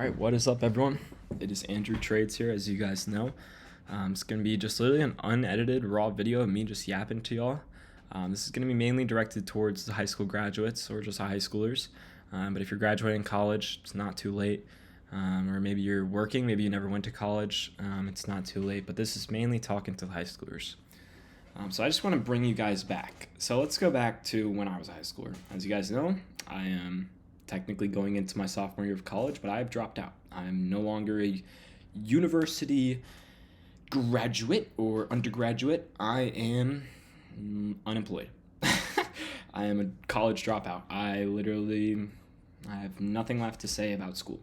Alright, what is up, everyone? It is Andrew Trades here, as you guys know. It's going to be just literally an unedited, raw video of me just yapping to y'all. This is going to be mainly directed towards the high school graduates or just high schoolers. But if you're graduating college, it's not too late. Or maybe you're working, maybe you never went to college, it's not too late. But this is mainly talking to the high schoolers. So I just want to bring you guys back. So let's go back to when I was a high schooler. As you guys know, I am technically going into my sophomore year of college, but I have dropped out. I'm no longer a university graduate or undergraduate. I am unemployed. I am a college dropout. I have nothing left to say about school.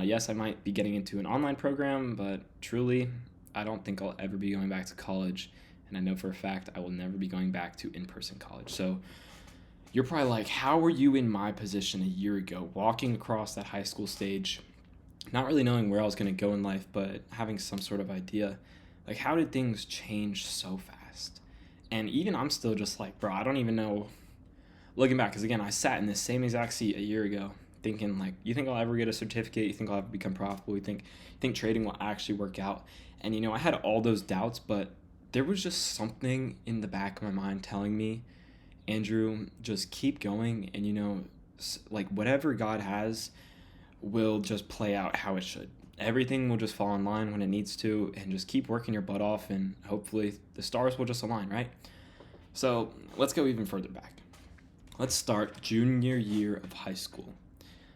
Yes, I might be getting into an online program, but truly, I don't think I'll ever be going back to college. And I know for a fact I will never be going back to in-person college. So you're probably like, how were you in my position a year ago, walking across that high school stage, not really knowing where I was going to go in life, but having some sort of idea? Like, how did things change so fast? And even I'm still just like, bro, I don't even know. Looking back, because again, I sat in this same exact seat a year ago thinking, like, you think I'll ever get a certificate? You think I'll ever become profitable? You think trading will actually work out? And, I had all those doubts, but there was just something in the back of my mind telling me, Andrew, just keep going, and like whatever God has will just play out how it should. Everything will just fall in line when it needs to, and just keep working your butt off, and hopefully the stars will just align, right? So let's go even further back. Let's start junior year of high school.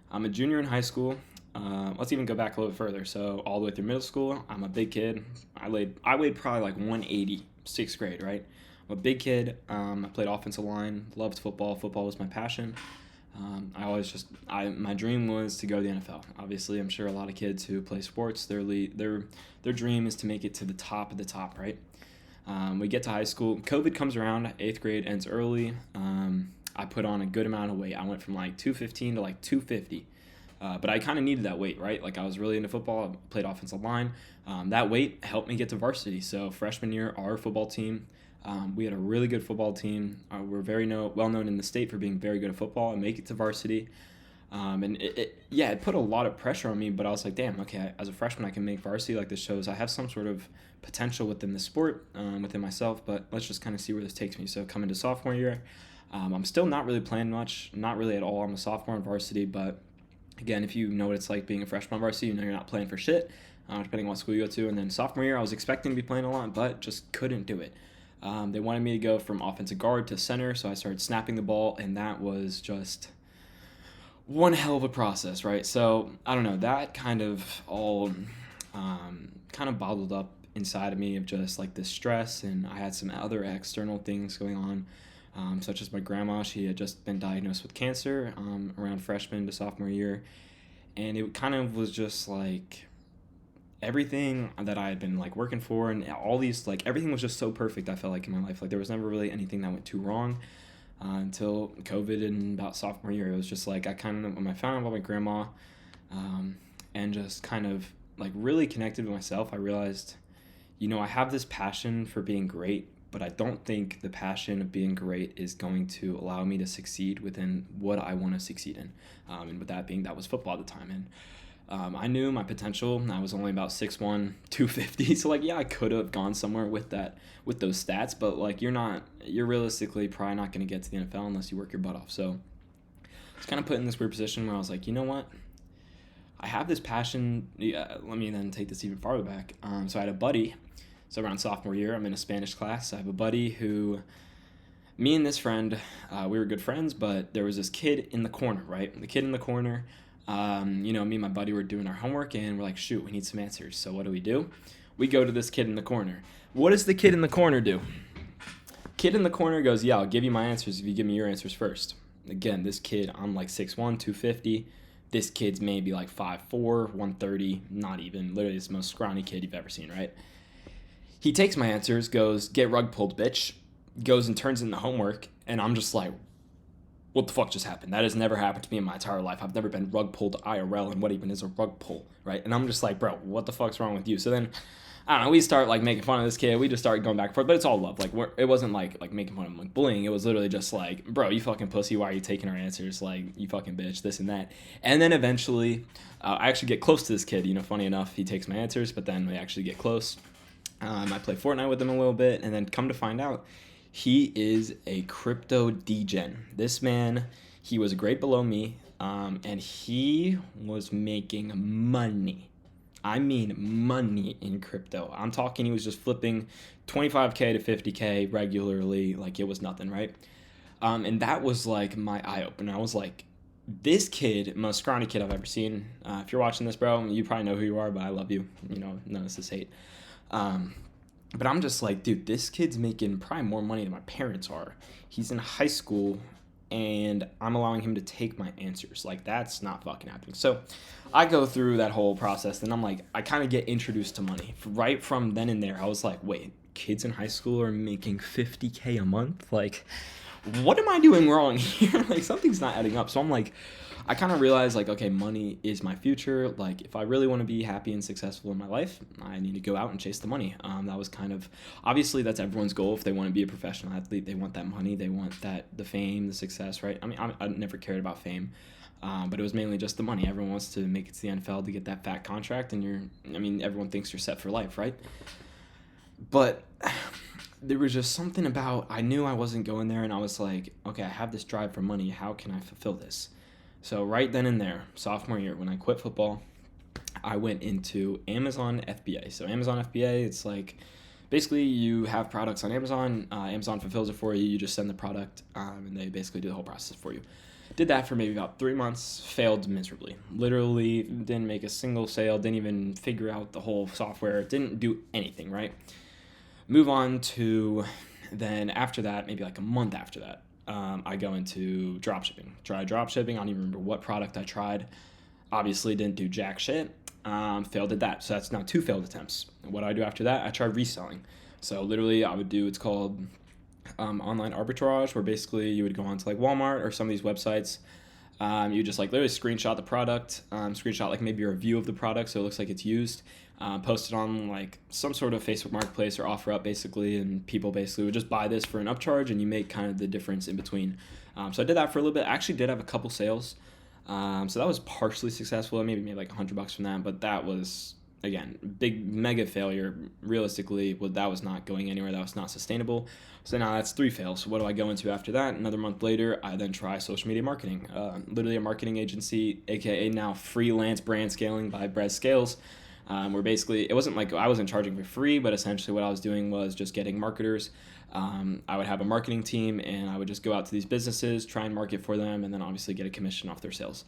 I'm a junior in high school. Let's even go back a little bit further. So all the way through middle school, I'm a big kid. I weighed probably like 180, sixth grade, right? I'm a big kid. I played offensive line, loved football. Football was my passion. My dream was to go to the NFL. Obviously, I'm sure a lot of kids who play sports, their dream is to make it to the top of the top, right? We get to high school. COVID comes around. 8th grade ends early. I put on a good amount of weight. I went from like 215 to like 250. But I kind of needed that weight, right? Like, I was really into football. I played offensive line. That weight helped me get to varsity. So freshman year, our football team, we had a really good football team. We're very well known in the state for being very good at football and make it to varsity. And it put a lot of pressure on me, but I was like, damn, okay, as a freshman, I can make varsity. Like, this shows I have some sort of potential within the sport, within myself, but let's just kind of see where this takes me. So coming to sophomore year, I'm still not really playing much, not really at all. I'm a sophomore in varsity, but again, if you know what it's like being a freshman on varsity, you're not playing for shit, depending on what school you go to. And then sophomore year, I was expecting to be playing a lot, but just couldn't do it. They wanted me to go from offensive guard to center, so I started snapping the ball, and that was just one hell of a process, right? So, I don't know, that kind of all kind of bottled up inside of me of just like this stress, and I had some other external things going on. Such as my grandma, she had just been diagnosed with cancer around freshman to sophomore year, and it kind of was just like everything that I had been like working for, and all these, like, everything was just so perfect. I felt like in my life, like there was never really anything that went too wrong until COVID and about sophomore year. It was just like when I found out about my grandma, and just kind of like really connected with myself, I realized, I have this passion for being great, but I don't think the passion of being great is going to allow me to succeed within what I want to succeed in. And with that being, that was football at the time. And I knew my potential. I was only about 6'1", 250. So like, yeah, I could have gone somewhere with those stats, but like, you're realistically probably not going to get to the NFL unless you work your butt off. So I was kind of put in this weird position where I was like, you know what? I have this passion. Yeah, let me then take this even farther back. So I had a buddy. So around sophomore year, I'm in a Spanish class. I have a buddy who, me and this friend, we were good friends, but there was this kid in the corner, right? The kid in the corner, me and my buddy were doing our homework, and we're like, shoot, we need some answers. So what do? We go to this kid in the corner. What does the kid in the corner do? Kid in the corner goes, yeah, I'll give you my answers if you give me your answers first. Again, this kid, I'm like 6'1", 250. This kid's maybe like 5'4", 130, not even. Literally, this most scrawny kid you've ever seen, right? He takes my answers, goes, get rug pulled, bitch, goes and turns in the homework, and I'm just like, what the fuck just happened? That has never happened to me in my entire life. I've never been rug pulled IRL, and what even is a rug pull, right? And I'm just like, bro, what the fuck's wrong with you? So then I don't know, we start like making fun of this kid. We just started going back and forth, but it's all love. Like it wasn't like making fun of him, like bullying. It was literally just like, bro, you fucking pussy. Why are you taking our answers? Like, you fucking bitch, this and that. And then eventually, I actually get close to this kid. Funny enough, he takes my answers, but then we actually get close. I play Fortnite with him a little bit, and then come to find out, he is a crypto degen. This man, he was a grade below me, and he was making money. I mean money in crypto. I'm talking he was just flipping 25K to 50K regularly like it was nothing, right? And that was like my eye-opener. I was like, this kid, most scrawny kid I've ever seen. If you're watching this, bro, you probably know who you are, but I love you. None of this is hate. But I'm just like, dude, this kid's making probably more money than my parents are. He's in high school, and I'm allowing him to take my answers. Like, that's not fucking happening. So I go through that whole process, and I'm like, I kind of get introduced to money. Right from then and there, I was like, wait, kids in high school are making 50K a month? Like, what am I doing wrong here? Like, something's not adding up. So I'm like, I kind of realized, like, okay, money is my future. Like, if I really want to be happy and successful in my life, I need to go out and chase the money. That was kind of, obviously, that's everyone's goal. If they want to be a professional athlete, they want that money. They want the fame, the success, right? I mean, I never cared about fame, but it was mainly just the money. Everyone wants to make it to the NFL to get that fat contract, and everyone thinks you're set for life, right? But there was just something about, I knew I wasn't going there, and I was like, okay, I have this drive for money. How can I fulfill this? So right then and there, sophomore year, when I quit football, I went into Amazon FBA. So Amazon FBA, it's like, basically you have products on Amazon. Amazon fulfills it for you. You just send the product, and they basically do the whole process for you. Did that for maybe about 3 months, failed miserably. Literally didn't make a single sale, didn't even figure out the whole software, didn't do anything, right? Move on to then after that, maybe like a month after that, I go into dropshipping. Try dropshipping. I don't even remember what product I tried. Obviously didn't do jack shit. Failed at that. So that's now 2 failed attempts. What do I do after that? I tried reselling. So literally I would do, it's called online arbitrage, where basically you would go onto like Walmart or some of these websites. You just like literally screenshot the product, screenshot like maybe a review of the product so it looks like it's used, post it on like some sort of Facebook Marketplace or OfferUp basically, and people basically would just buy this for an upcharge, and you make kind of the difference in between. So I did that for a little bit. I actually did have a couple sales, so that was partially successful. I maybe made like $100 from that, but that was, again, big mega failure. Realistically, that was not going anywhere. That was not sustainable. So now that's 3 fails. So what do I go into after that? Another month later, I then try social media marketing. Literally a marketing agency, aka now freelance brand scaling by Brez Scales. Where basically it wasn't like I wasn't charging for free, but essentially what I was doing was just getting marketers. I would have a marketing team, and I would just go out to these businesses, try and market for them, and then obviously get a commission off their sales.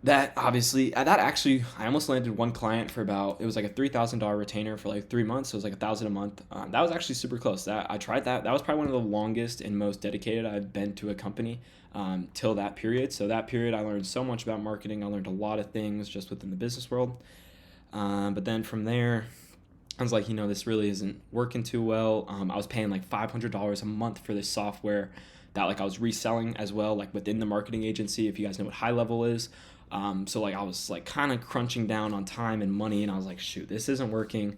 That actually, I almost landed one client for about, it was like a $3,000 retainer for like 3 months. So it was like $1,000 a month. That was actually super close. I tried that. That was probably one of the longest and most dedicated I've been to a company till that period. So that period, I learned so much about marketing. I learned a lot of things just within the business world. But then from there, I was like, this really isn't working too well. I was paying like $500 a month for this software that like I was reselling as well, like within the marketing agency, if you guys know what high level is. So like I was like kind of crunching down on time and money, and I was like, shoot, this isn't working.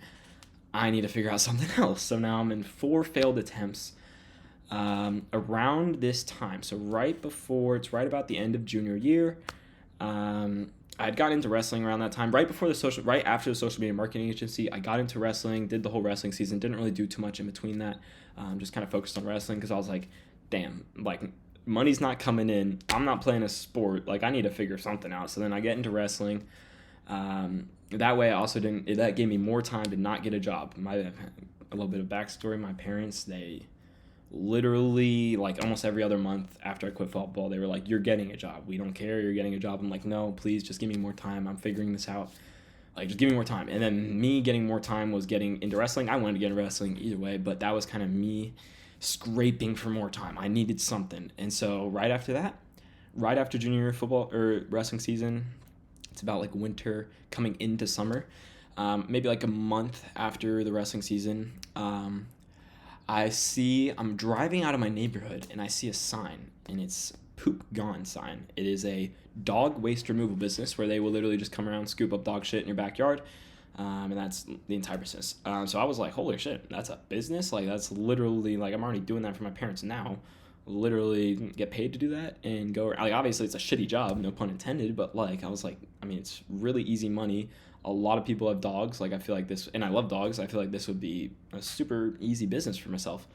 I need to figure out something else. So now I'm in 4 failed attempts around this time. So it's right about the end of junior year. I had gotten into wrestling around that time, right after the social media marketing agency. I got into wrestling, did the whole wrestling season, didn't really do too much in between that. Just kind of focused on wrestling because I was like, damn, like money's not coming in. I'm not playing a sport. Like I need to figure something out. So then I get into wrestling. That way I also that gave me more time to not get a job. A little bit of backstory. My parents, they literally like almost every other month after I quit football, they were like, you're getting a job. We don't care. You're getting a job. I'm like, no, please just give me more time. I'm figuring this out. Like, just give me more time. And then me getting more time was getting into wrestling. I wanted to get into wrestling either way, but that was kind of me scraping for more time. I needed something. And so right after junior year football or wrestling season, it's about like winter coming into summer, maybe like a month after the wrestling season, I'm driving out of my neighborhood and I see a sign, and it's Poop Gone sign. It is a dog waste removal business where they will literally just come around, scoop up dog shit in your backyard. And that's the entire business. So I was like, holy shit, that's a business? Like, that's literally, like, I'm already doing that for my parents now. Literally get paid to do that and go, like, obviously it's a shitty job, no pun intended, but, like, I was like, I mean, it's really easy money. A lot of people have dogs. Like, I feel like this, and I love dogs. I feel like this would be a super easy business for myself.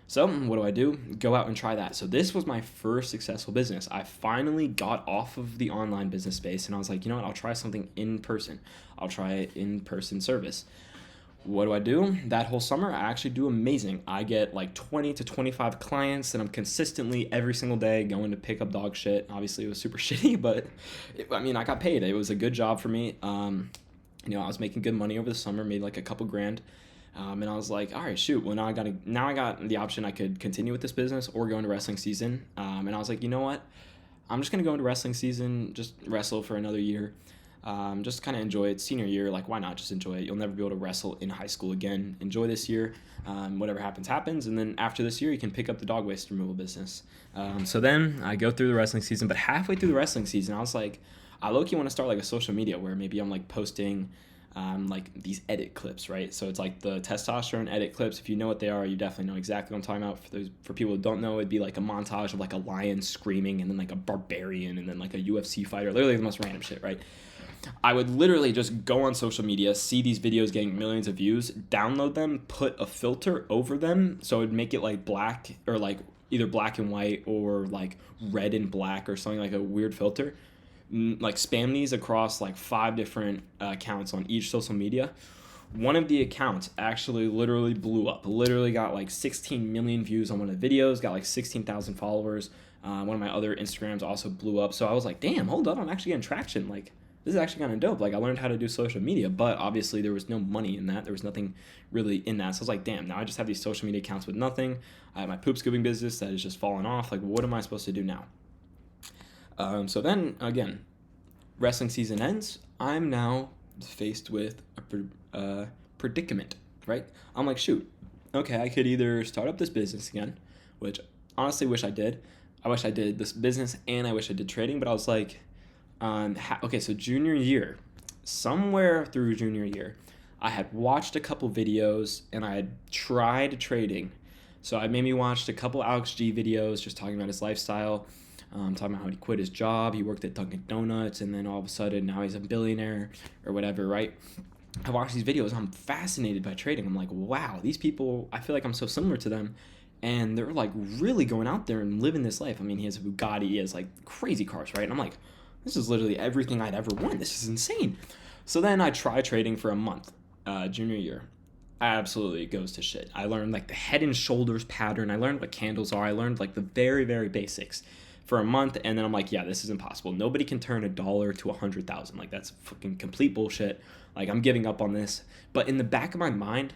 So what do? Go out and try that. So this was my first successful business. I finally got off of the online business space, and I was like, you know what? I'll try something in person. I'll try in-person service. What do? That whole summer, I actually do amazing. I get like 20 to 25 clients, and I'm consistently every single day going to pick up dog shit. Obviously, it was super shitty, but I got paid. It was a good job for me. I was making good money over the summer, made like a couple grand. And I was like, all right, shoot. Well, now I got the option. I could continue with this business or go into wrestling season. And I was like, you know what? I'm just gonna go into wrestling season, just wrestle for another year. Just kind of enjoy it. Senior year, like, why not just enjoy it? You'll never be able to wrestle in high school again. Enjoy this year. Whatever happens, happens. And then after this year, you can pick up the dog waste removal business. So then I go through the wrestling season, but halfway through the wrestling season, I was like, I low-key want to start like a social media where maybe I'm like posting like these edit clips, right? So it's like the testosterone edit clips. If you know what they are, you definitely know exactly what I'm talking about. For people who don't know, it'd be like a montage of like a lion screaming and then like a barbarian and then like a UFC fighter. Literally the most random shit, right? I would literally just go on social media, see these videos getting millions of views, download them, put a filter over them so it would make it like black or like either black and white or like red and black or something, like a weird filter. Like spam these across like 5 different accounts on each social media. One of the accounts actually literally blew up. Literally got like 16 million views on one of the videos, got like 16,000 followers. One of my other Instagrams also blew up. So I was like, damn, hold up, I'm actually getting traction. Like, this is actually kind of dope. Like, I learned how to do social media, but obviously there was no money in that. There was nothing really in that. So I was like, damn, now I just have these social media accounts with nothing. I have my poop scooping business that is just falling off. Like, what am I supposed to do now? So then, again, wrestling season ends. I'm now faced with a predicament, right? I'm like, shoot, okay, I could either start up this business again, which honestly wish I did. I wish I did this business and I wish I did trading, but I was like, okay, so junior year, somewhere through junior year, I had watched a couple videos and I had tried trading. So I maybe watched a couple Alex G videos just talking about his lifestyle, talking about how he quit his job, he worked at Dunkin' Donuts, and then all of a sudden now he's a billionaire or whatever, right? I watch these videos, I'm fascinated by trading. I'm like, wow, these people, I feel like I'm so similar to them, and they're like really going out there and living this life. I mean, he has a Bugatti, he has like crazy cars, right? And I'm like, this is literally everything I'd ever want. This is insane. So then I try trading for a month, junior year. Absolutely, it goes to shit. I learned like the head and shoulders pattern. I learned what candles are. I learned like the very, very basics for a month, and then I'm like, yeah, this is impossible. Nobody can turn $1 to 100,000. Like, that's fucking complete bullshit. Like, I'm giving up on this. But in the back of my mind,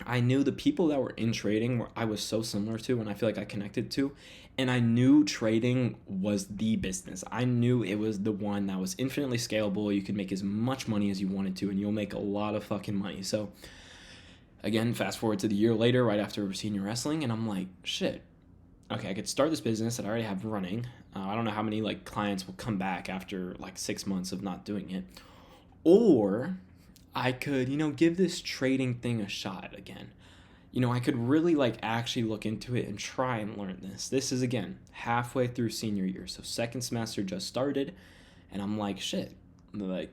I knew the people that were in trading were I was so similar to, and I feel like I connected to, and I knew trading was the business. I knew it was the one that was infinitely scalable. You could make as much money as you wanted to, and you'll make a lot of fucking money. So, again, fast forward to the year later, right after senior wrestling, and I'm like, shit. Okay, I could start this business that I already have running. I don't know how many like clients will come back after like 6 months of not doing it. Or I could, give this trading thing a shot again. I could really like actually look into it and try and learn this. This is, again, halfway through senior year. So second semester just started, and I'm like, shit. Like,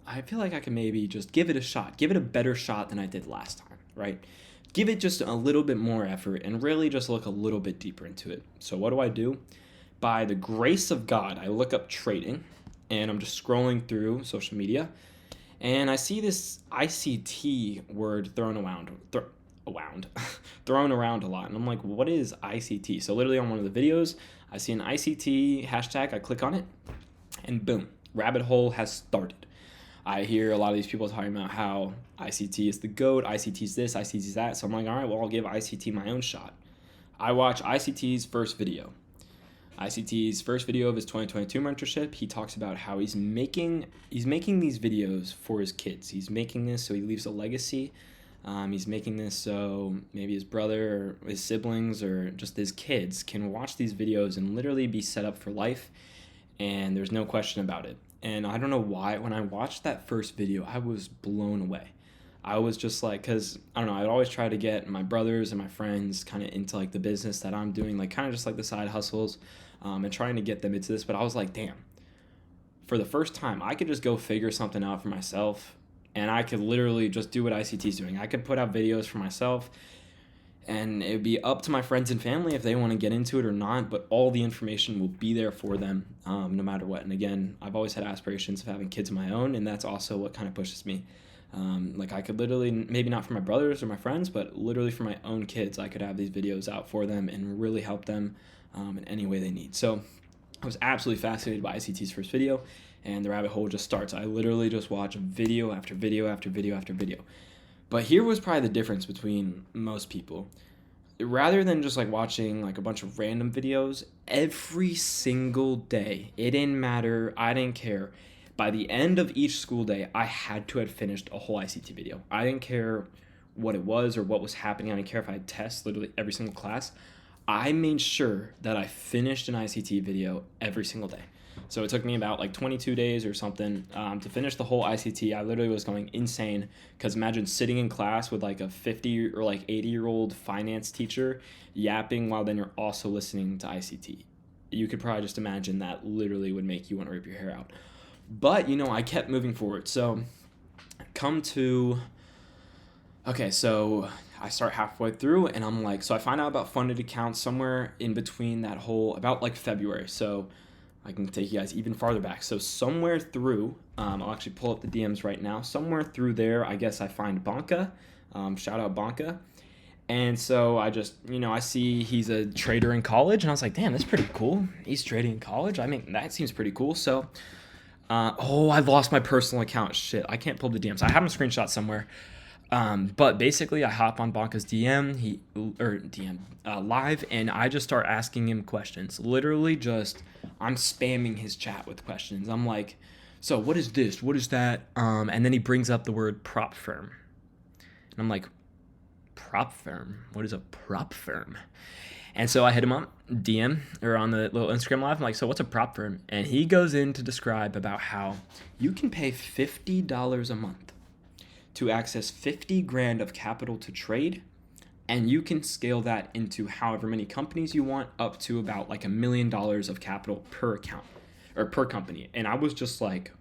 I feel like I can maybe just give it a shot. Give it a better shot than I did last time, right? Give it just a little bit more effort and really just look a little bit deeper into it. So what do? By the grace of God, I look up trading, and I'm just scrolling through social media, and I see this ICT word thrown around a lot. And I'm like, what is ICT? So literally on one of the videos, I see an ICT hashtag. I click on it, and boom, rabbit hole has started. I hear a lot of these people talking about how ICT is the GOAT, ICT is this, ICT is that. So I'm like, all right, well, I'll give ICT my own shot. I watch ICT's first video. ICT's first video of his 2022 mentorship, he talks about how he's making these videos for his kids. He's making this so he leaves a legacy. He's making this so maybe his brother or his siblings or just his kids can watch these videos and literally be set up for life, and there's no question about it. And I don't know why, when I watched that first video, I was blown away. I was just like, because I don't know, I'd always try to get my brothers and my friends kind of into like the business that I'm doing, like kind of just like the side hustles, and trying to get them into this. But I was like, damn, for the first time, I could just go figure something out for myself, and I could literally just do what ICT's doing. I could put out videos for myself, and it would be up to my friends and family if they want to get into it or not, but all the information will be there for them, no matter what. And again, I've always had aspirations of having kids of my own, and that's also what kind of pushes me. Like I could literally, maybe not for my brothers or my friends, but literally for my own kids, I could have these videos out for them and really help them in any way they need. So I was absolutely fascinated by ICT's first video, and the rabbit hole just starts. I literally just watch video after video after video after video. But here was probably the difference between most people. Rather than just like watching like a bunch of random videos, every single day, it didn't matter, I didn't care. By the end of each school day, I had to have finished a whole ICT video. I didn't care what it was or what was happening. I didn't care if I had tests literally every single class. I made sure that I finished an ICT video every single day. So it took me about like 22 days or something to finish the whole ICT. I literally was going insane because imagine sitting in class with like a 50 or like 80-year-old finance teacher yapping while then you're also listening to ICT. You could probably just imagine that literally would make you want to rip your hair out. But, I kept moving forward. So so I start halfway through and I'm like, so I find out about funded accounts somewhere in between that whole, about like February. So I can take you guys even farther back. So somewhere through, I'll actually pull up the DMs right now. Somewhere through there, I guess I find Bonka. Shout out Bonka. And so I just, I see he's a trader in college and I was like, damn, that's pretty cool. He's trading in college. I mean, that seems pretty cool. So I've lost my personal account. Shit, I can't pull the DMs. I have them screenshot somewhere. But basically, I hop on Bonka's live, and I just start asking him questions. Literally, I'm spamming his chat with questions. I'm like, so what is this? What is that? And then he brings up the word prop firm, and I'm like, prop firm? What is a prop firm? And so I hit him up, DM, or on the little Instagram live. I'm like, so what's a prop firm? And he goes in to describe about how you can pay $50 a month to access 50 grand of capital to trade, and you can scale that into however many companies you want, up to about like $1 million of capital per account or per company. And I was just like,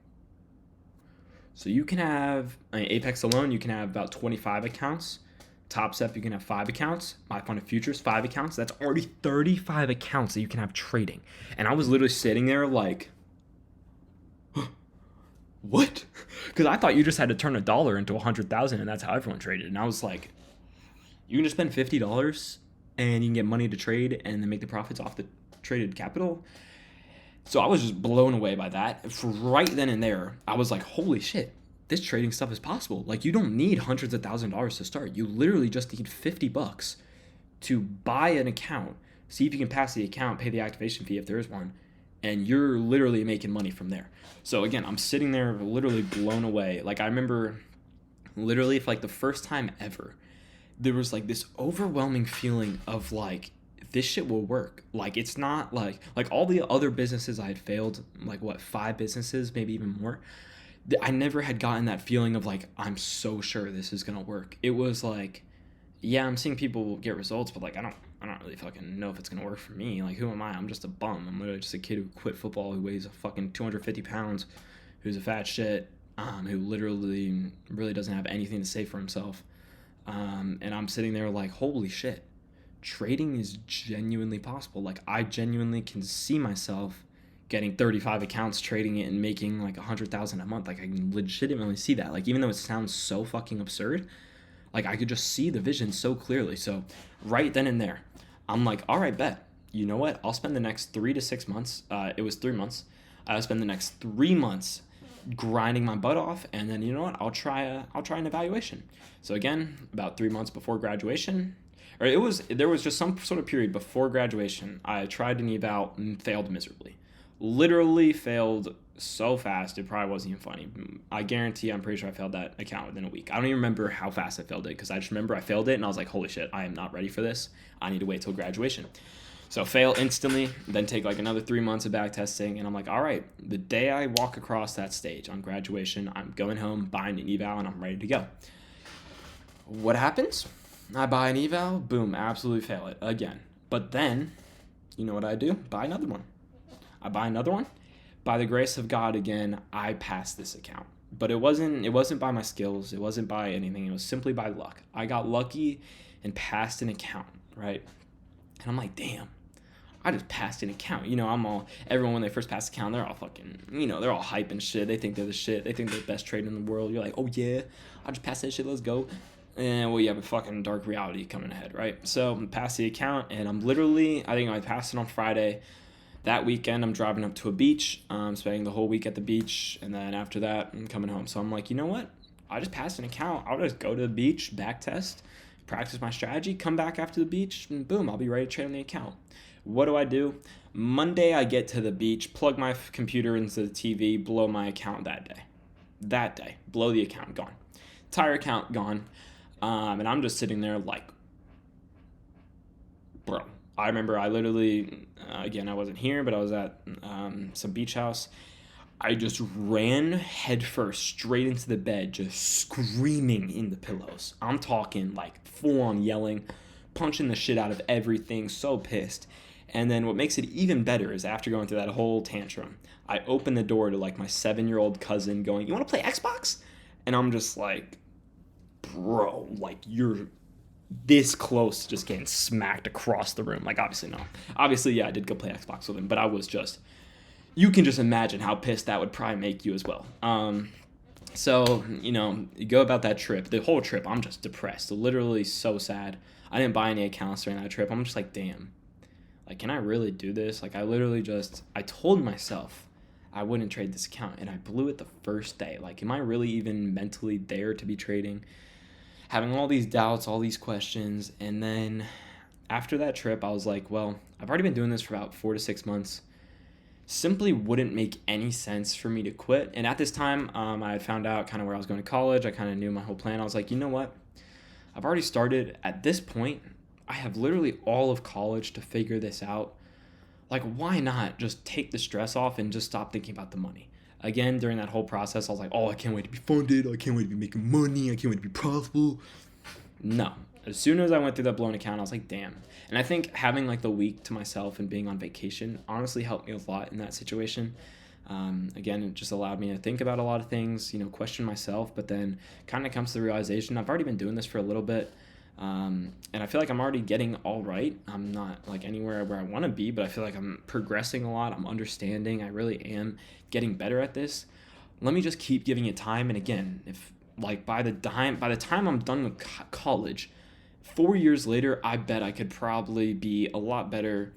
so you can have Apex alone, you can have about 25 accounts. Top Step, you can have 5 accounts. My Fund of Futures, 5 accounts. That's already 35 accounts that you can have trading. And I was literally sitting there like, what? Because I thought you just had to turn $1 into 100,000 and that's how everyone traded. And I was like, you can just spend $50 and you can get money to trade and then make the profits off the traded capital. So I was just blown away by that. For right then and there, I was like, holy shit, this trading stuff is possible. Like, you don't need hundreds of $1,000s to start. You literally just need $50 to buy an account, see if you can pass the account, pay the activation fee if there is one, and you're literally making money from there. So again, I'm sitting there literally blown away. Like, I remember literally for like the first time ever, there was like this overwhelming feeling of like, this shit will work. Like, it's not like all the other businesses I had failed, like 5 businesses, maybe even more. I never had gotten that feeling of like, I'm so sure this is going to work. It was like, yeah, I'm seeing people get results, but like, I don't really fucking know if it's going to work for me. Like, who am I? I'm just a bum. I'm literally just a kid who quit football, who weighs a fucking 250 pounds, who's a fat shit, who literally really doesn't have anything to say for himself. And I'm sitting there like, holy shit, trading is genuinely possible. Like, I genuinely can see myself getting 35 accounts, trading it, and making like 100,000 a month. Like, I can legitimately see that. Like, even though it sounds so fucking absurd, like, I could just see the vision so clearly. So right then and there, I'm like, all right, bet. You know what? I'll spend the next 3 to 6 months. It was 3 months. I'll spend the next 3 months grinding my butt off, and then you know what? I'll try an evaluation. So again, about 3 months before graduation, or there was just some sort of period before graduation. I tried an eval and failed miserably. Literally failed so fast it probably wasn't even funny. I guarantee, I'm pretty sure I failed that account within a week. I don't even remember how fast I failed it, because I just remember I failed it and I was like, holy shit, I am not ready for this. I need to wait till graduation. So fail instantly, then take like another 3 months of back testing, and I'm like, all right, the day I walk across that stage on graduation, I'm going home, buying an eval, and I'm ready to go. What happens? I buy an eval, boom, absolutely fail it again. But then, you know what I do? Buy another one. I buy another one. By the grace of God, again, I pass this account. But it wasn't by my skills. It wasn't by anything. It was simply by luck. I got lucky and passed an account, right? And I'm like, damn, I just passed an account. Everyone when they first pass the account, they're all fucking, they're all hype and shit. They think they're the shit. They think they're the best trader in the world. You're like, oh yeah, I just passed that shit. Let's go. And well, you have a fucking dark reality coming ahead, right? So I passed the account, and I think I passed it on Friday. That weekend, I'm driving up to a beach, spending the whole week at the beach, and then after that, I'm coming home. So I'm like, you know what? I just passed an account. I'll just go to the beach, back test, practice my strategy, come back after the beach, and boom, I'll be ready to trade on the account. What do? Monday, I get to the beach, plug my computer into the TV, blow my account that day. That day, blow the account, gone. Entire account gone. And I'm just sitting there like, bro. I remember I literally, again, I wasn't here, but I was at some beach house. I just ran headfirst straight into the bed, just screaming in the pillows. I'm talking like full on yelling, punching the shit out of everything, so pissed. And then what makes it even better is after going through that whole tantrum, I open the door to like my 7-year-old cousin going, you want to play Xbox? And I'm just like, bro, like you're this close to just getting smacked across the room. Like, obviously no. Obviously, yeah, I did go play Xbox with him, but I was just, you can just imagine how pissed that would probably make you as well. So, you go about that trip. The whole trip, I'm just depressed. Literally so sad. I didn't buy any accounts during that trip. I'm just like, damn. Like, can I really do this? Like, I told myself I wouldn't trade this account, and I blew it the first day. Like, am I really even mentally there to be trading? Having all these doubts, all these questions, and then after that trip, I was like, well, I've already been doing this for about 4 to 6 months. Simply wouldn't make any sense for me to quit. And at this time, I had found out kind of where I was going to college. I kind of knew my whole plan. I was like, you know what? I've already started. At this point, I have literally all of college to figure this out. Like, why not just take the stress off and just stop thinking about the money? Again, during that whole process, I was like, oh, I can't wait to be funded. I can't wait to be making money. I can't wait to be profitable. No. As soon as I went through that blown account, I was like, damn. And I think having like the week to myself and being on vacation honestly helped me a lot in that situation. Again, it just allowed me to think about a lot of things, question myself, but then kind of comes to the realization I've already been doing this for a little bit. And I feel like I'm already getting all right. I'm not like anywhere where I want to be, but I feel like I'm progressing a lot. I'm understanding. I really am getting better at this. Let me just keep giving it time. And again, if like by the time I'm done with college, 4 years later, I bet I could probably be a lot better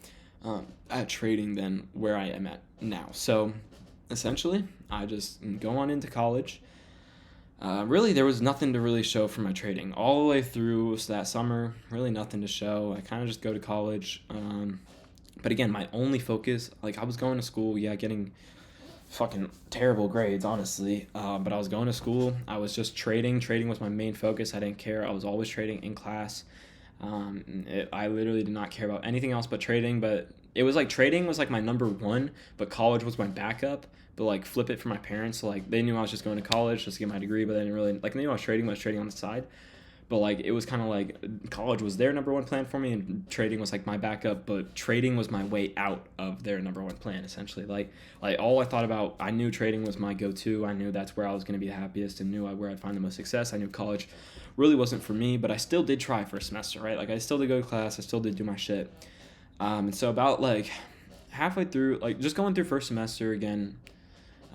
at trading than where I am at now. So essentially, I just go on into college. Really, there was nothing to really show for my trading. All the way through that summer, really nothing to show. I kind of just go to college. But again, my only focus, like I was going to school, getting fucking terrible grades, honestly. But I was going to school. I was just trading. Trading was my main focus. I didn't care. I was always trading in class. I literally did not care about anything else but trading. But it was like trading was like my number one, but college was my backup. But like flip it for my parents. So like they knew I was just going to college just to get my degree, but they didn't really like they knew I was trading on the side. But like it was kind of like college was their number one plan for me, and trading was like my backup. But trading was my way out of their number one plan, essentially. Like all I thought about, I knew trading was my go-to. I knew that's where I was going to be the happiest, and knew where I'd find the most success. I knew college really wasn't for me, but I still did try for a semester, right? Like I still did go to class, I still did do my shit. And so about like halfway through, like just going through first semester again.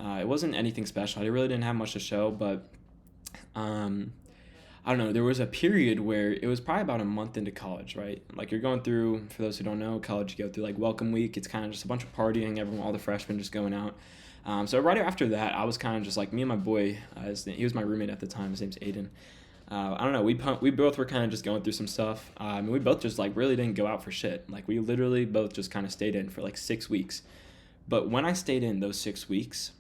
It wasn't anything special. I really didn't have much to show, but I don't know. There was a period where it was probably about a month into college, right? Like you're going through, for those who don't know, college, you go through like welcome week. It's kind of just a bunch of partying, all the freshmen just going out. So right after that, I was kind of just like me and my boy, he was my roommate at the time. His name's Aiden. I don't know. We both were kind of just going through some stuff. We both just like really didn't go out for shit. Like we literally both just kind of stayed in for like 6 weeks. But when I stayed in those 6 weeks,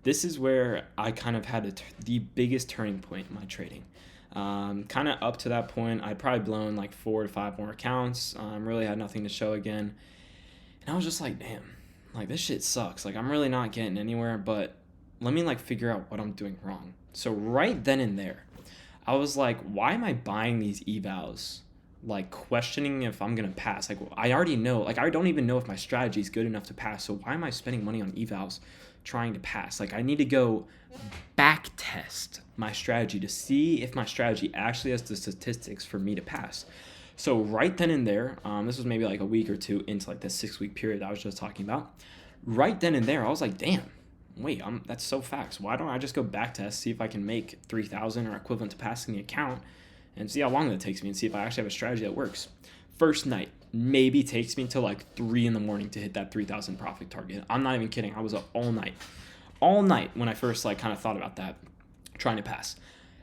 this is where I kind of had the biggest turning point in my trading. Kind of up to that point, I'd probably blown like 4 to 5 more accounts. Really had nothing to show again. And I was just like, damn, like this shit sucks. Like I'm really not getting anywhere, but let me like figure out what I'm doing wrong. So right then and there, I was like, why am I buying these evals? Like questioning if I'm gonna pass. Like I already know, like I don't even know if my strategy is good enough to pass. So why am I spending money on evals trying to pass? Like I need to go back test my strategy to see if my strategy actually has the statistics for me to pass. So right then and there, this was maybe like a week or two into like the 6-week period I was just talking about. Right then and there, I was like, damn, wait, that's so fast. Why don't I just go back test, see if I can make 3,000 or equivalent to passing the account, and see how long that takes me, and see if I actually have a strategy that works. First night maybe takes me until like 3 in the morning to hit that 3,000 profit target. I'm not even kidding. I was up all night when I first like kind of thought about that, trying to pass.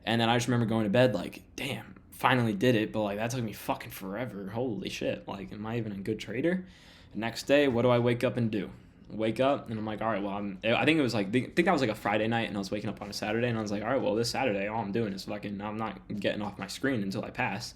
And then I just remember going to bed like, damn, finally did it, but like that took me fucking forever. Holy shit. Like, am I even a good trader? Next day, what do I wake up and do? Wake up and I'm like, all right, well, I think it was like, I think that was like a Friday night, and I was waking up on a Saturday, and I was like, all right, well, this Saturday, all I'm doing is fucking, I'm not getting off my screen until I pass.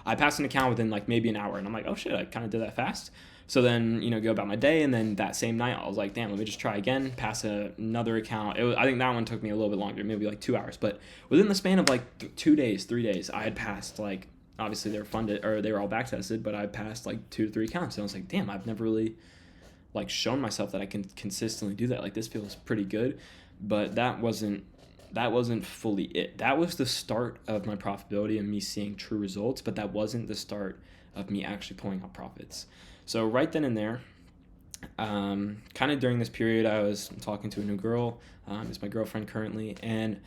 I passed an account within like maybe an hour, and I'm like, oh shit, I kind of did that fast. So then, go about my day, and then that same night, I was like, damn, let me just try again, pass another account. I think that one took me a little bit longer, maybe like 2 hours, but within the span of like 2 days, 3 days, I had passed like, obviously they were funded, or they were all back tested, but I passed like 2 to 3 accounts, and I was like, damn, I've never really like shown myself that I can consistently do that. Like this feels pretty good, but that wasn't fully it. That was the start of my profitability and me seeing true results, but that wasn't the start of me actually pulling out profits. So right then and there, kind of during this period, I was talking to a new girl. It's my girlfriend currently, and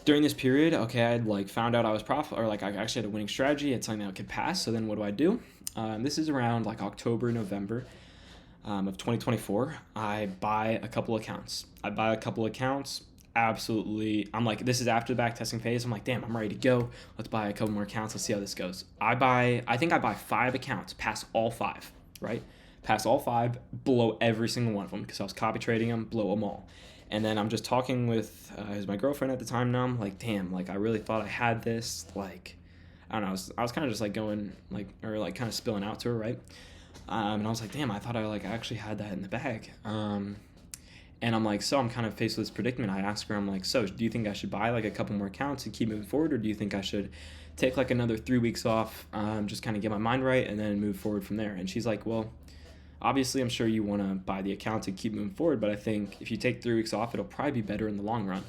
during this period, okay, I'd like found out I was or like I actually had a winning strategy. It's something that I could pass. So then what do? This is around like October, November of 2024. I buy a couple accounts. Absolutely. I'm like, this is after the back testing phase. I'm like, damn, I'm ready to go. Let's buy a couple more accounts. Let's see how this goes. I think I buy 5 accounts, pass all 5, right? Pass all 5, blow every single one of them because I was copy trading them, blow them all. And then I'm just talking with who's my girlfriend at the time now. I'm like, damn, like I really thought I had this. Like, I don't know. I was kind of just like going like, or like kind of spilling out to her, right? And I was like, damn, I thought I like actually had that in the bag. And I'm like, so I'm kind of faced with this predicament. I asked her, I'm like, so do you think I should buy like a couple more accounts and keep moving forward? Or do you think I should take like another 3 weeks off, just kind of get my mind right and then move forward from there? And she's like, well, obviously I'm sure you want to buy the accounts and keep moving forward, but I think if you take 3 weeks off, it'll probably be better in the long run.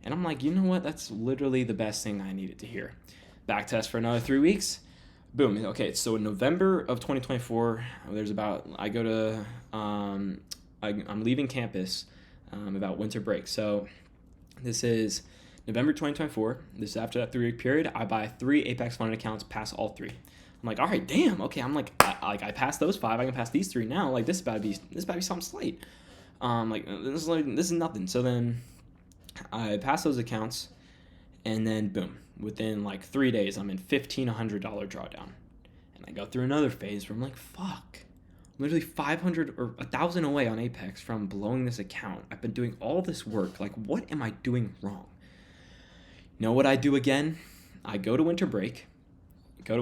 And I'm like, you know what? That's literally the best thing I needed to hear. Back test for another 3 weeks. Boom. Okay, so in November of 2024, I'm leaving campus about winter break. So this is November 2024. This is after that 3-week period. I buy 3 Apex funded accounts, pass all 3. I'm like, all right, damn. Okay, I'm like, I passed those 5. I can pass these 3 now. Like this about to be something slight. This is nothing. So then I pass those accounts, and then boom. Within like 3 days, I'm in $1,500 drawdown. And I go through another phase where I'm like, fuck. I'm literally 500 or 1,000 away on Apex from blowing this account. I've been doing all this work. Like, what am I doing wrong? You know what I do again? I go to winter break. Me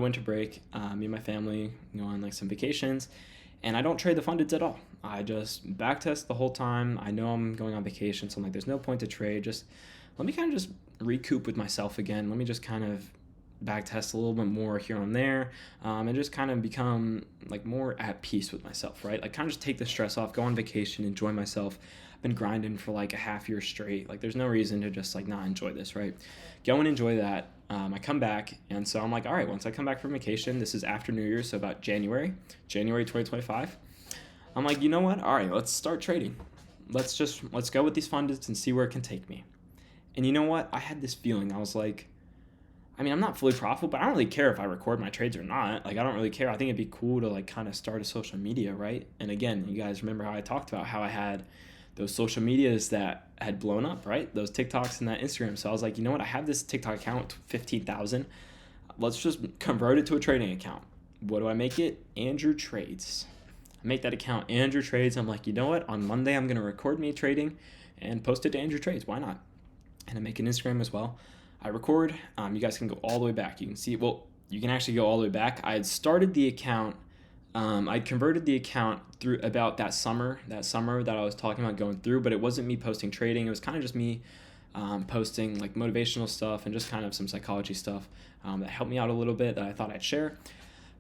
and my family go on like some vacations. And I don't trade the fundeds at all. I just backtest the whole time. I know I'm going on vacation, so I'm like, there's no point to trade. Just let me kind of just recoup with myself again. Let me just kind of backtest a little bit more here and there, and just kind of become like more at peace with myself, right? Like kind of just take the stress off, go on vacation, enjoy myself. I've been grinding for like a half year straight. Like there's no reason to just like not enjoy this, right? Go and enjoy that. I come back, and so I'm like, all right, once I come back from vacation, this is after New Year's, so about January 2025. I'm like, you know what? All right, let's start trading. Let's go with these fundeds and see where it can take me. And you know what? I had this feeling. I was like, I mean, I'm not fully profitable, but I don't really care if I record my trades or not. Like, I don't really care. I think it'd be cool to like kind of start a social media, right? And again, you guys remember how I talked about how I had those social medias that had blown up, right? Those TikToks and that Instagram. So I was like, you know what? I have this TikTok account with 15,000. Let's just convert it to a trading account. What do I make it? Andrew Trades. I make that account Andrew Trades. I'm like, you know what? On Monday, I'm going to record me trading and post it to Andrew Trades. Why not? And I make an Instagram as well. I record. You guys can go all the way back. You can see, well, you can actually go all the way back. I had started the account I converted the account through about that summer that I was talking about going through, but it wasn't me posting trading. It was kind of just me posting like motivational stuff and just kind of some psychology stuff that helped me out a little bit that I thought I'd share.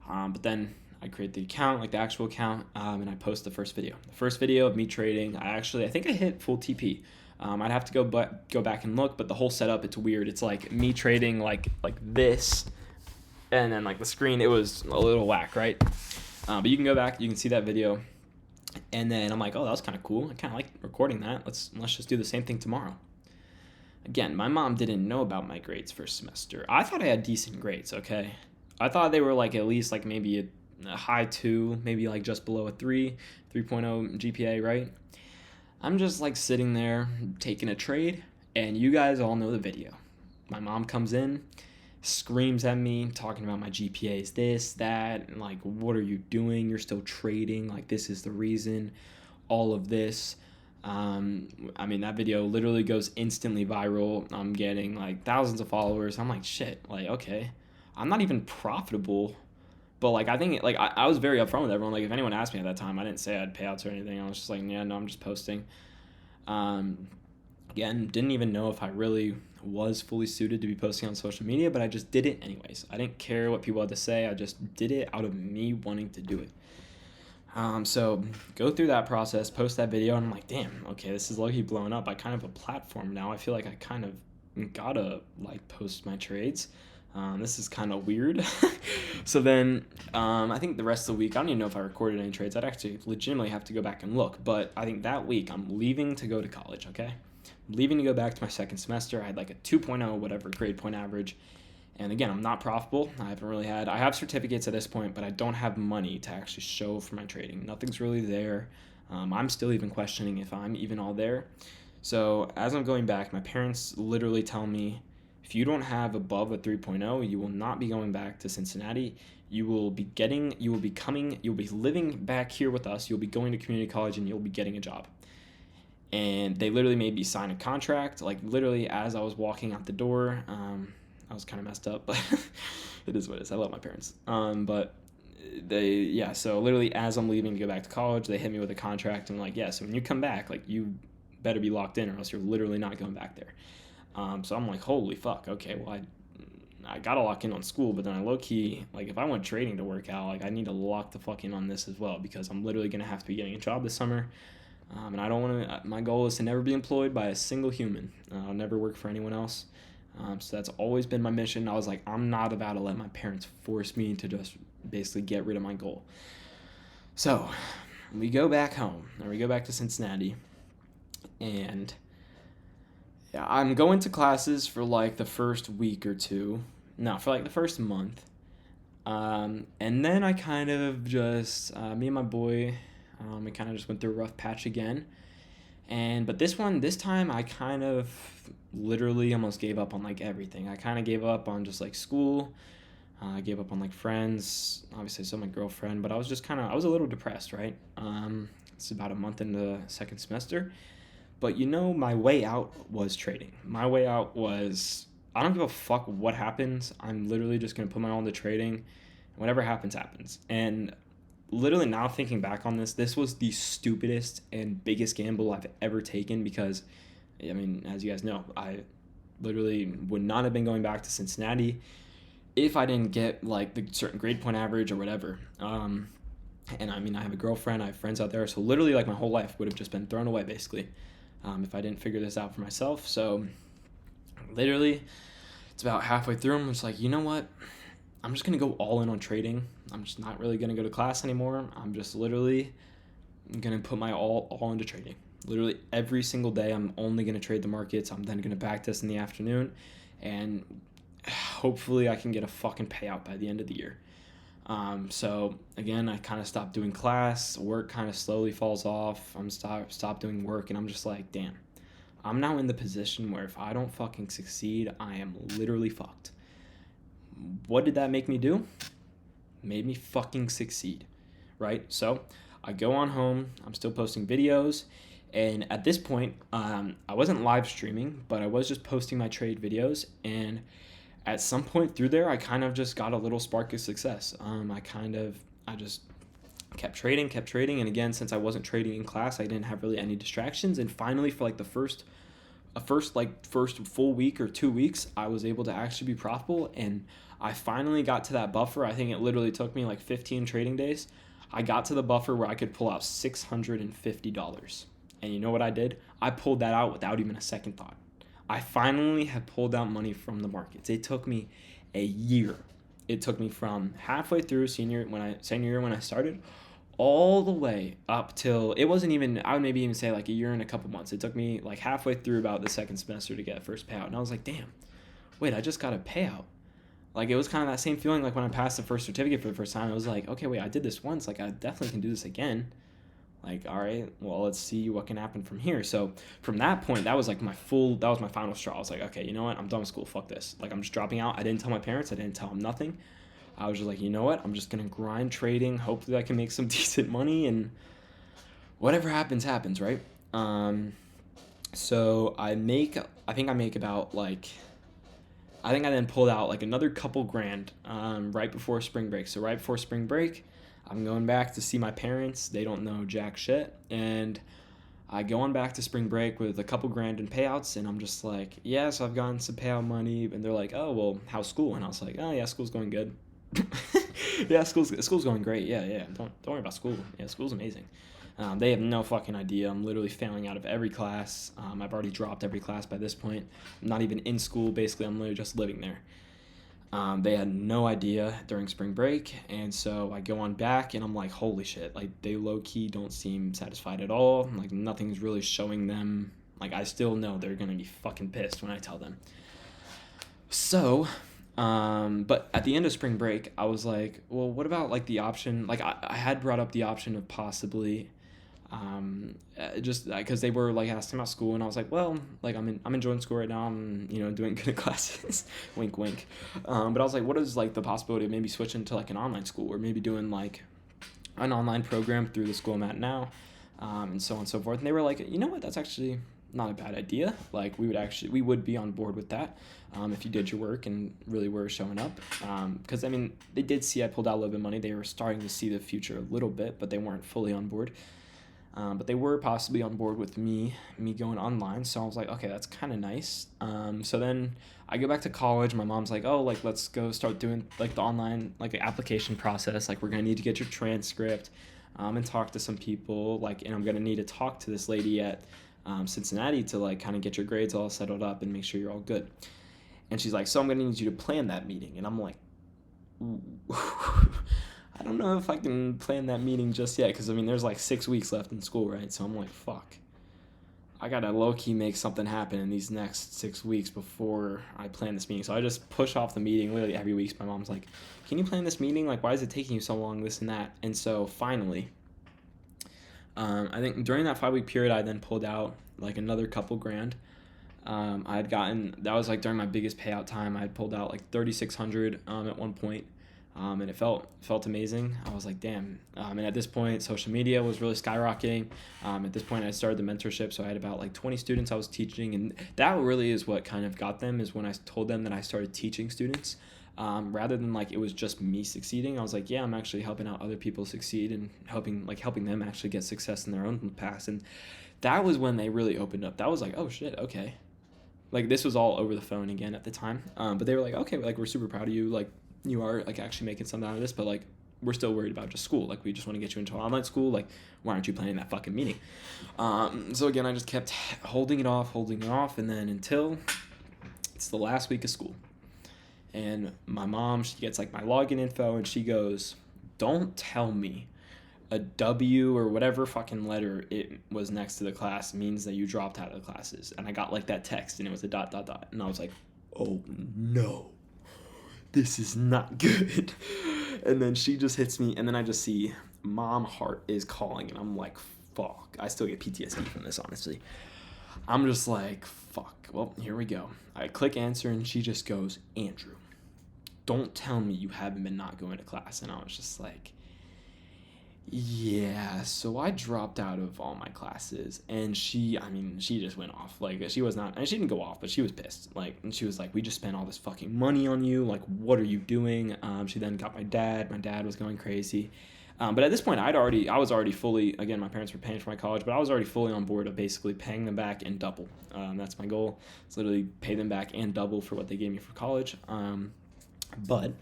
But then I create the account, like the actual account, and I post the first video. The first video of me trading, I think I hit full TP. I'd have to go back and look, but the whole setup, it's weird. It's like me trading like this, and then like the screen, it was a little whack, right? But you can go back, you can see that video, and then I'm like, oh, that was kind of cool. I kind of like recording that. Let's just do the same thing tomorrow. Again, my mom didn't know about my grades first semester. I thought I had decent grades, okay? I thought they were like at least like maybe a high 2, maybe like just below a 3.0 GPA, right? I'm just like sitting there taking a trade, and you guys all know the video. My mom comes in, screams at me, talking about my GPAs, this, that, and like, what are you doing? You're still trading. Like, this is the reason, all of this. That video literally goes instantly viral. I'm getting like thousands of followers. I'm like, shit, like, okay, I'm not even profitable. But like, I think I was very upfront with everyone. Like, if anyone asked me at that time, I didn't say I had payouts or anything. I was just like, yeah, no, I'm just posting. Again, didn't even know if I really was fully suited to be posting on social media, but I just did it anyways. I didn't care what people had to say. I just did it out of me wanting to do it. So go through that process, post that video, and I'm like, damn, okay, this is low-key blowing up. I kind of have a platform now. I feel like I kind of gotta like post my trades. This is kind of weird. So then I think the rest of the week, I don't even know if I recorded any trades. I'd actually legitimately have to go back and look. But I think that week I'm leaving to go to college, okay? I'm leaving to go back to my second semester. I had like a 2.0 whatever grade point average. And again, I'm not profitable. I have certificates at this point, but I don't have money to actually show for my trading. Nothing's really there. I'm still even questioning if I'm even all there. So as I'm going back, my parents literally tell me, if you don't have above a 3.0, you will not be going back to Cincinnati. You will be living back here with us. You'll be going to community college and you'll be getting a job. And they literally made me sign a contract, like literally as I was walking out the door. I was kind of messed up, but it is what it is. I love my parents. So literally as I'm leaving to go back to college, they hit me with a contract and like, yeah, so when you come back, like you better be locked in or else you're literally not going back there. So I'm like, holy fuck, okay, well, I gotta lock in on school, but then I low-key, like, if I want trading to work out, like, I need to lock the fuck in on this as well, because I'm literally gonna have to be getting a job this summer, and I don't want to, my goal is to never be employed by a single human. I'll never work for anyone else, so that's always been my mission. I was like, I'm not about to let my parents force me to just basically get rid of my goal. So, we go back home, or we go back to Cincinnati, and yeah, I'm going to classes for like the first week or two. No, for like the first month. And then I kind of just, me and my boy, we kind of just went through a rough patch again. But this time I kind of literally almost gave up on like everything. I kind of gave up on just like school. I gave up on like friends, obviously so my girlfriend, but I was a little depressed, right? It's about a month into the second semester. But my way out was trading. My way out was, I don't give a fuck what happens. I'm literally just going to put my all into trading. Whatever happens, happens. And literally now thinking back on this was the stupidest and biggest gamble I've ever taken because, as you guys know, I literally would not have been going back to Cincinnati if I didn't get like the certain grade point average or whatever. And I have a girlfriend, I have friends out there. So literally like my whole life would have just been thrown away basically. If I didn't figure this out for myself. So literally it's about halfway through. I'm just like, you know what? I'm just going to go all in on trading. I'm just not really going to go to class anymore. I'm just literally going to put my all into trading. Literally every single day, I'm only going to trade the markets. I'm then going to backtest in the afternoon. And hopefully I can get a fucking payout by the end of the year. So again, I kind of stopped doing class, work kind of slowly falls off. I'm stopped doing work and I'm just like, damn, I'm now in the position where if I don't fucking succeed, I am literally fucked. What did that make me do? Made me fucking succeed, right? So I go on home, I'm still posting videos. And at this point, I wasn't live streaming, but I was just posting my trade videos. And at some point through there, I kind of just got a little spark of success. I just kept trading. And again, since I wasn't trading in class, I didn't have really any distractions. And finally, for like the first full week or 2 weeks, I was able to actually be profitable. And I finally got to that buffer. I think it literally took me like 15 trading days. I got to the buffer where I could pull out $650. And you know what I did? I pulled that out without even a second thought. I finally had pulled out money from the markets. It took me a year. It took me from halfway through senior year when I started, all the way up till, it wasn't even, I would maybe even say like a year and a couple months. It took me like halfway through about the second semester to get first payout. And I was like, damn, wait, I just got a payout. Like, it was kind of that same feeling like when I passed the first certificate for the first time. I was like, okay, wait, I did this once. Like, I definitely can do this again. Like, all right, well, let's see what can happen from here. So from that point, that was my final straw. I was like, okay, you know what? I'm done with school. Fuck this. Like, I'm just dropping out. I didn't tell my parents. I didn't tell them nothing. I was just like, you know what? I'm just going to grind trading. Hopefully I can make some decent money, and whatever happens, happens, right? So I think I make about I think I then pulled out like another couple grand right before spring break. So right before spring break, I'm going back to see my parents. They don't know jack shit. And I go on back to spring break with a couple grand in payouts, and I'm just like, yeah, so I've gotten some payout money. And they're like, oh, well, how's school? And I was like, oh, yeah, school's going good. Yeah, school's going great. Yeah. Don't worry about school. Yeah, school's amazing. They have no fucking idea. I'm literally failing out of every class. I've already dropped every class by this point. I'm not even in school. Basically, I'm literally just living there. They had no idea during spring break, and so I go on back, and I'm like, holy shit. Like, they low-key don't seem satisfied at all. Like, nothing's really showing them. Like, I still know they're gonna be fucking pissed when I tell them. So, but at the end of spring break, I was like, well, what about like the option? Like, I had brought up the option of possibly just because they were like asking about school, and I was like, well, like I'm enjoying school right now. I'm doing good in classes. Wink, wink. But I was like, what is like the possibility of maybe switching to like an online school, or maybe doing like an online program through the school I'm at now, and so on and so forth. And they were like, you know what, that's actually not a bad idea. Like, we would be on board with that if you did your work and really were showing up. Because they did see I pulled out a little bit of money. They were starting to see the future a little bit, but they weren't fully on board. But they were possibly on board with me going online. So I was like, okay, that's kind of nice. So then I go back to college. My mom's like, oh, like, let's go start doing like the online like application process. Like, we're gonna need to get your transcript and talk to some people. Like, and I'm gonna need to talk to this lady at Cincinnati to like kind of get your grades all settled up and make sure you're all good. And she's like, so I'm gonna need you to plan that meeting. And I'm like, I don't know if I can plan that meeting just yet, because there's like 6 weeks left in school, right? So I'm like, fuck, I gotta low-key make something happen in these next 6 weeks before I plan this meeting. So I just push off the meeting literally every week. My mom's like, can you plan this meeting? Like, why is it taking you so long, this and that? And so finally, I think during that 5-week period, I then pulled out like another couple grand. I had gotten, that was like during my biggest payout time, I had pulled out like $3,600 at one point. And it felt amazing. I was like, damn. And at this point, social media was really skyrocketing. At this point, I started the mentorship, so I had about like 20 students I was teaching, and that really is what kind of got them, is when I told them that I started teaching students. Rather than like it was just me succeeding, I was like, yeah, I'm actually helping out other people succeed and helping them actually get success in their own paths. And that was when they really opened up. That was like, oh shit, okay. Like, this was all over the phone again at the time. But they were like, okay, like, we're super proud of you. Like, you are like actually making something out of this, but like, we're still worried about just school. Like, we just want to get you into online school. Like, why aren't you planning that fucking meeting? So again, I just kept holding it off, and then until it's the last week of school. And my mom, she gets like my login info, and she goes, don't tell me a W or whatever fucking letter it was next to the class means that you dropped out of the classes. And I got like that text, and it was a ... And I was like, oh no, this is not good. And then she just hits me, and then I just see mom heart is calling, and I'm like, fuck. I still get PTSD from this, honestly. I'm just like, fuck. Well, here we go. I click answer, and she just goes, Andrew, don't tell me you haven't been not going to class. And I was just like, yeah, so I dropped out of all my classes. And she just went off. Like, she was not, and she didn't go off, but she was pissed. Like, and she was like, we just spent all this fucking money on you. Like, what are you doing? She then got my dad. My dad was going crazy. But at this point, I was already fully, again, my parents were paying for my college, but I was already fully on board of basically paying them back and double. That's my goal. It's literally pay them back and double for what they gave me for college. But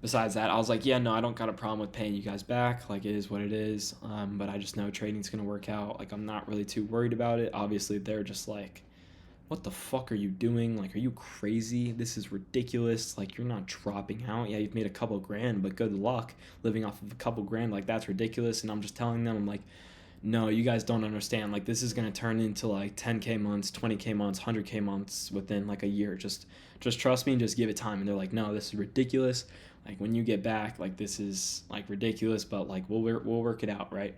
besides that, I was like, yeah, no, I don't got a problem with paying you guys back. Like, it is what it is. But I just know trading's going to work out. Like, I'm not really too worried about it. Obviously, they're just like, what the fuck are you doing? Like, are you crazy? This is ridiculous. Like, you're not dropping out. Yeah, you've made a couple grand, but good luck living off of a couple grand. Like, that's ridiculous. And I'm just telling them, I'm like, no, you guys don't understand. Like, this is going to turn into like 10K months, 20K months, 100K months within like a year. Just trust me and just give it time. And they're like, no, this is ridiculous. Like, when you get back, like, this is like ridiculous, but like, we'll work it out, right?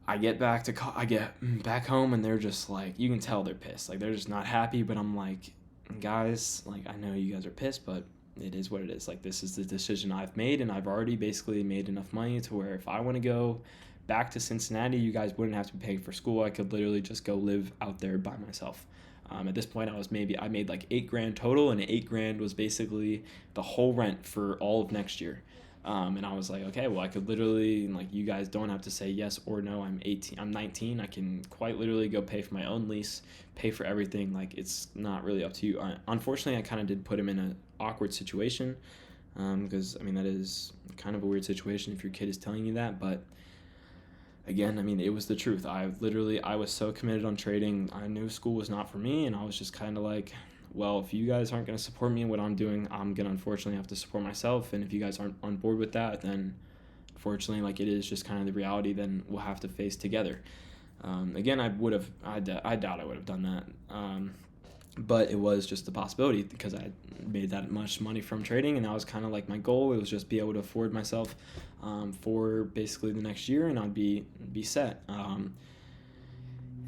I get back home and they're just like, you can tell they're pissed. Like, they're just not happy, but I'm like, guys, like, I know you guys are pissed, but it is what it is. Like, this is the decision I've made, and I've already basically made enough money to where if I want to go back to Cincinnati, you guys wouldn't have to be paying for school. I could literally just go live out there by myself. At this point, I made like $8,000 total, and $8,000 was basically the whole rent for all of next year. And I was like, okay, well, I could literally, like, you guys don't have to say yes or no. I'm 19. I can quite literally go pay for my own lease, pay for everything. Like, it's not really up to you. Unfortunately, I kind of did put him in an awkward situation, because, I mean, that is kind of a weird situation if your kid is telling you that. But again, I mean, it was the truth. I was so committed on trading. I knew school was not for me, and I was just kind of like, well, if you guys aren't going to support me in what I'm doing, I'm going to unfortunately have to support myself. And if you guys aren't on board with that, then unfortunately, like, it is just kind of the reality then we'll have to face together. Again, I doubt I would have done that. But it was just a possibility because I made that much money from trading, and that was kind of like my goal. It was just be able to afford myself for basically the next year, and I'd be set.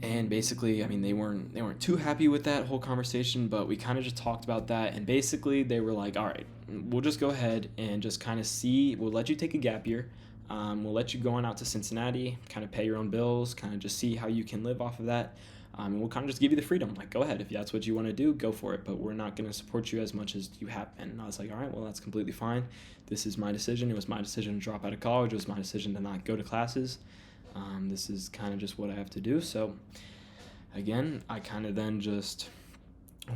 And basically, I mean, they weren't too happy with that whole conversation, but we kind of just talked about that, and basically they were like, all right, we'll just go ahead and just kind of see, we'll let you take a gap year, we'll let you go on out to Cincinnati, kind of pay your own bills, kind of just see how you can live off of that, and we'll kind of just give you the freedom, like, go ahead, if that's what you want to do, go for it, but we're not going to support you as much as you have been. And I was like, all right, well, that's completely fine. This is my decision. It was my decision to drop out of college. It was my decision to not go to classes. This is kind of just what I have to do. So again, I kind of then just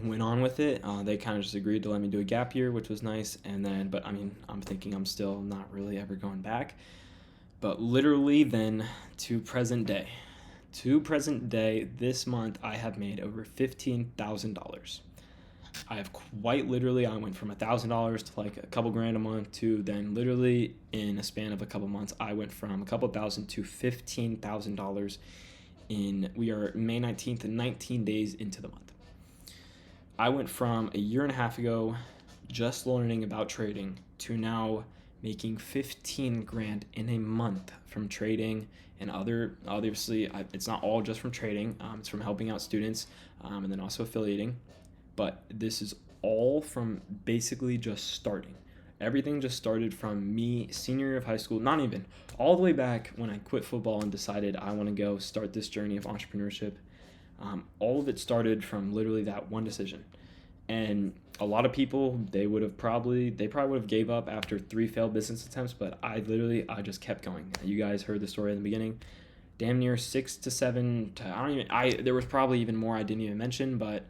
went on with it. They kind of just agreed to let me do a gap year, which was nice. And then, but I mean, I'm thinking I'm still not really ever going back. But literally then to present day, this month, I have made over $15,000. I have quite literally, I went from $1,000 to like a couple grand a month to then literally in a span of a couple months, I went from a couple thousand to $15,000 we are May 19th and 19 days into the month. I went from a year and a half ago just learning about trading to now making 15 grand in a month from trading and obviously it's not all just from trading. It's from helping out students and then also affiliating. But this is all from basically just starting. Everything just started from me, senior year of high school, not even, all the way back when I quit football and decided I want to go start this journey of entrepreneurship. All of it started from literally that one decision. And a lot of people, they probably would have gave up after 3 failed business attempts, but I just kept going. You guys heard the story in the beginning. Damn near 6 to 7, there was probably even more I didn't even mention, but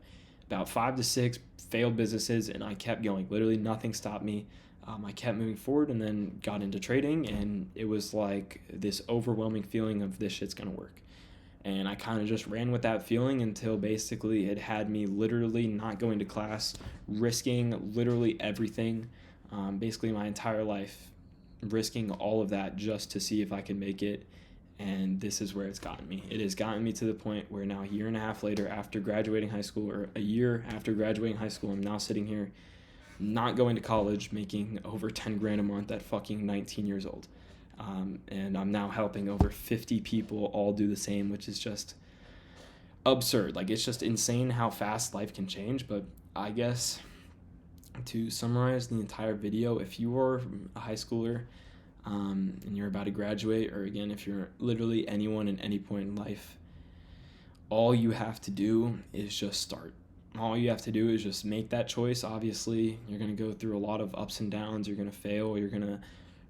about 5 to 6 failed businesses, and I kept going. Literally nothing stopped me. I kept moving forward and then got into trading, and it was like this overwhelming feeling of this shit's gonna work. And I kind of just ran with that feeling until basically it had me literally not going to class, risking literally everything, basically my entire life, risking all of that just to see if I could make it. And this is where it's gotten me. It has gotten me to the point where now a year and a half later, after graduating high school, or a year after graduating high school, I'm now sitting here not going to college, making over 10 grand a month at fucking 19 years old. And I'm now helping over 50 people all do the same, which is just absurd. Like, it's just insane how fast life can change. But I guess to summarize the entire video, if you are a high schooler and you're about to graduate, or again, if you're literally anyone at any point in life, all you have to do is just start. All you have to do is just make that choice. Obviously, you're going to go through a lot of ups and downs. You're going to fail. You're going to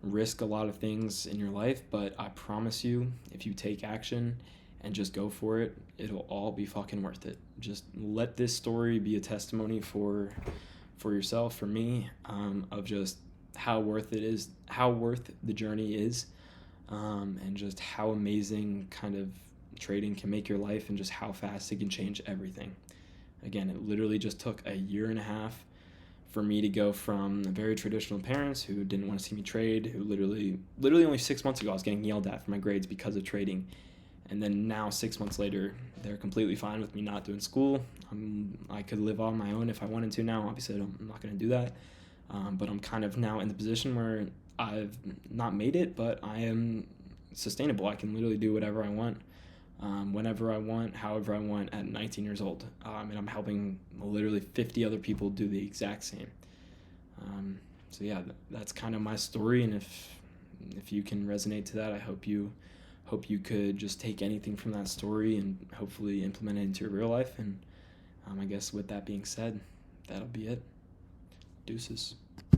risk a lot of things in your life, but I promise you, if you take action and just go for it, it'll all be fucking worth it. Just let this story be a testimony for yourself, for me, of just how worth the journey is, and just how amazing kind of trading can make your life, and just how fast it can change everything. Again, it literally just took a year and a half for me to go from very traditional parents who didn't want to see me trade, who literally only 6 months ago I was getting yelled at for my grades because of trading. And then now 6 months later, they're completely fine with me not doing school. I could live on my own if I wanted to now. Obviously, I'm not going to do that. But I'm kind of now in the position where I've not made it, but I am sustainable. I can literally do whatever I want, whenever I want, however I want at 19 years old. And I'm helping literally 50 other people do the exact same. So yeah, that's kind of my story. And if you can resonate to that, I hope you could just take anything from that story and hopefully implement it into your real life. And I guess with that being said, that'll be it. Deuces.